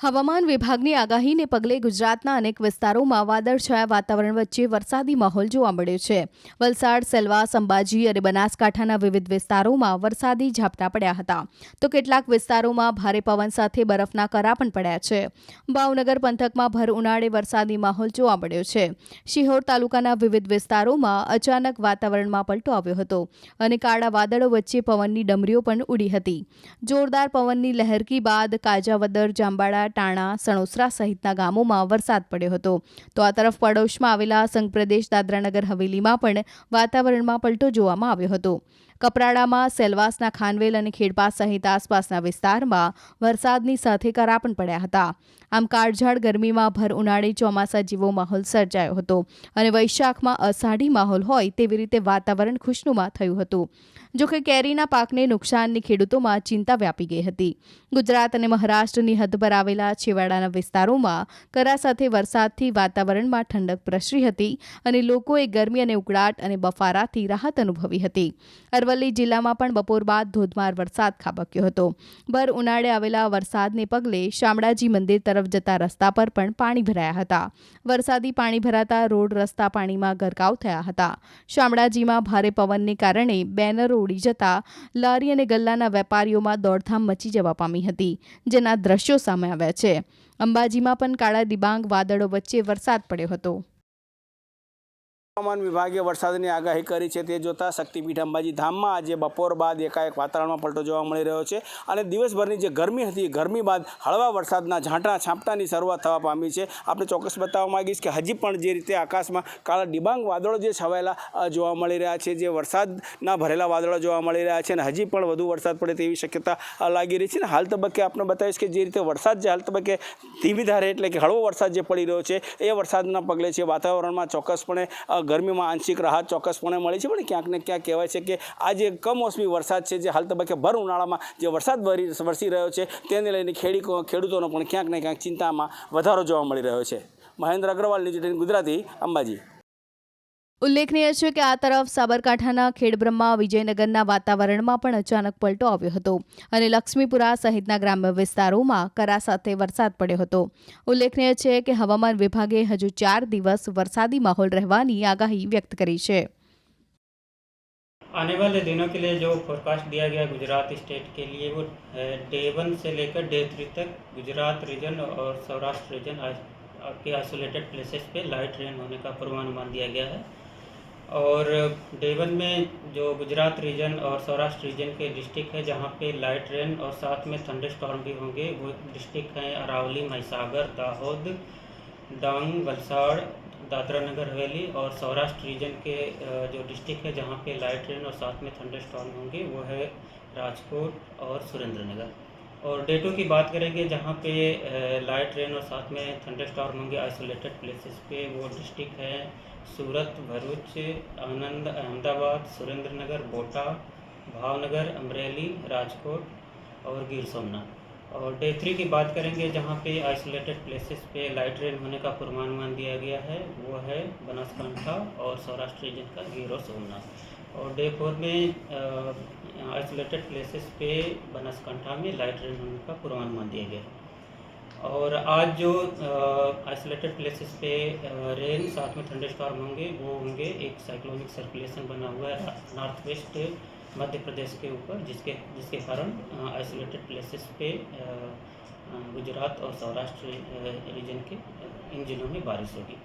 હવામાન વિભાગની આગાહીને પગલે ગુજરાતના અનેક વિસ્તારોમાં વાદળછાયા વાતાવરણ વચ્ચે વરસાદી માહોલ જોવા મળ્યો છે. વલસાડ, સેલવાસ, અંબાજી અને બનાસકાંઠાના વિવિધ વિસ્તારોમાં વરસાદી ઝાપટા પડ્યા હતા, તો કેટલાક વિસ્તારોમાં ભારે પવન સાથે બરફના કરા પણ પડ્યા છે. ભાવનગર પંથકમાં ભર ઉનાળે વરસાદી માહોલ જોવા મળ્યો છે. શિહોર તાલુકાના વિવિધ વિસ્તારોમાં અચાનક વાતાવરણમાં પલટો આવ્યો હતો અને કાળા વાદળો વચ્ચે પવનની ડમરીઓ પણ ઉડી હતી. જોરદાર પવનની લહેરકી બાદ કાજાવદર, જાંબાળા, ટાણા, સણોસરા સહિતના ગામોમાં વરસાદ પડ્યો હતો. તો આ તરફ પડોશમાં આવેલા સંઘપ્રદેશ દાદરાનગર હવેલીમાં પણ વાતાવરણમાં પલટો જોવામાં આવ્યો હતો. કપરાડામાં, સેલવાસના ખાનવેલ અને ખેડપા સહિત આસપાસના વિસ્તારમાં વરસાદની સાથે કરા પણ પડ્યા હતા. આમ કાળઝાળ ગરમીમાં ભર ઉનાળે ચોમાસા જેવો માહોલ સર્જાયો હતો અને વૈશાખમાં અષાઢી માહોલ હોય તેવી રીતે વાતાવરણ ખુશનુમા થયું હતું. જોકે કેરીના પાકને નુકસાનની ખેડૂતોમાં ચિંતા વ્યાપી ગઈ હતી. ગુજરાત અને મહારાષ્ટ્રની હદ પર આવેલા છેવાડાના વિસ્તારોમાં કરા સાથે વરસાદથી વાતાવરણમાં ઠંડક પ્રસરી હતી અને લોકોએ ગરમી અને ઉકળાટ અને બફારાથી રાહત અનુભવી હતી. અરવલ્લી જિલ્લામાં પણ બપોર બાદ ધોધમાર વરસાદ ખાબક્યો હતો. ભર ઉનાળે આવેલા વરસાદને પગલે શામળાજી મંદિર તરફ જતા રસ્તા પર પણ પાણી ભરાયા હતા. વરસાદી પાણી ભરાતા રોડ રસ્તા પાણીમાં ગરકાવ થયા હતા. શામળાજીમાં ભારે પવનને કારણે બેનરો ઉડી જતા લારી અને ગલ્લાના વેપારીઓમાં દોડધામ મચી જવા પામી હતી, જેના દ્રશ્યો સામે આવ્યા છે. અંબાજીમાં પણ કાળા ડિબાંગ વાદળો વચ્ચે વરસાદ પડ્યો હતો. હવામાન વિભાગે વરસાદની આગાહી કરી છે તે જોતાં શક્તિપીઠ અંબાજી ધામમાં આજે બપોર બાદ એકાએક વાતાવરણમાં પલટો જોવા મળી રહ્યો છે અને દિવસભરની જે ગરમી હતી, ગરમી બાદ હળવા વરસાદના છાંટાની શરૂઆત થવા પામી છે. આપણે ચોક્કસ બતાવવા માંગીશ કે હજી પણ જે રીતે આકાશમાં કાળા ડિબાંગ વાદળો જે છવાયેલા જોવા મળી રહ્યા છે, જે વરસાદના ભરેલા વાદળો જોવા મળી રહ્યા છે અને હજી પણ વધુ વરસાદ પડે તેવી શક્યતા લાગી રહી છે. ને હાલ તબક્કે આપણે બતાવીશ કે જે રીતે વરસાદ જે હાલ તબક્કે ધીમી ધારે એટલે કે હળવો વરસાદ જે પડી રહ્યો છે એ વરસાદના પગલે છે વાતાવરણમાં ચોક્કસપણે ગરમીમાં આંશિક રાહત ચોક્કસપણે મળી છે. પણ ક્યાંક ને ક્યાંક કહેવાય છે કે આ જે કમોસમી વરસાદ છે, જે હાલ તબક્કે ભર ઉનાળામાં જે વરસાદ વરસી રહ્યો છે તેને લઈને ખેડૂતોનો પણ ક્યાંક ને ક્યાંક ચિંતામાં વધારો જોવા મળી રહ્યો છે. મહેન્દ્ર અગ્રવાલ, ન્યૂઝ 18 ગુજરાતી, અંબાજી. ઉલ્લેખનીય છે કે આ તરફ સાબરકાંઠાના ખેડબ્રહ્મા, વિજયનગરના વાતાવરણમાં પણ અચાનક પલટો આવ્યો હતો અને લક્ષ્મીપુરા સહિતના ગ્રામ્ય વિસ્તારોમાં કરા સાથે વરસાદ પડ્યો હતો. ઉલ્લેખનીય છે કે હવામાન વિભાગે હજુ 4 દિવસ વરસાદી માહોલ રહેવાની આગાહી વ્યક્ત કરી છે. आने वाले दिनों के लिए जो फोरकास्ट दिया गया गुजरात स्टेट के लिए वो डे 1 से लेकर डे 3 तक गुजरात रीजन और सौराष्ट्र रीजन के आइसोलेटेड प्लेसेस पे लाइट रेन होने का पूर्वानुमान दिया गया है. और डे 1 में जो गुजरात रीजन और सौराष्ट्र रीजन के डिस्ट्रिक्ट है जहाँ पे लाइट रेन और साथ में थंडर स्टॉर्म भी होंगे, वो डिस्ट्रिक्ट हैं अरावली, महिसागर, दाहोद, डांग, वलसाड़, दादरा नगर हवेली. और सौराष्ट्र रीजन के जो डिस्ट्रिक्ट है जहाँ पे लाइट रेन और साथ में थंडर स्टॉर्म होंगे वो है राजकोट और सुरेंद्रनगर. और डे 2 की बात करेंगे जहाँ पे लाइट रेन और साथ में थंडर स्टॉर्म होंगे आइसोलेटेड प्लेसेस पे, वो डिस्ट्रिक्ट है सूरत, भरूच, आनंद, अहमदाबाद, सुरेंद्रनगर, बोटा, भावनगर, अमरेली, राजकोट और गिर सोमनाथ. और डे 3 की बात करेंगे जहाँ पे आइसोलेटेड प्लेसेस पे लाइट रेन होने का पूर्वानुमान दिया गया है, वो है बनासकांठा और सौराष्ट्र रीजन का गिर और सोमनाथ. और डे 4 में आइसोलेटेड प्लेसेस पे बनासकांठा में लाइट रेन होने का पूर्वानुमान दिया गया है. और आज जो आइसोलेटेड प्लेसेस पे रेन साथ में थंडर स्टॉर्म होंगे वो होंगे एक साइक्लोनिक सर्कुलेशन बना हुआ है नॉर्थ वेस्ट मध्य प्रदेश के ऊपर, जिसके कारण आइसोलेटेड प्लेसेस पे गुजरात और सौराष्ट्र रीजन के इन जिलों में बारिश होगी.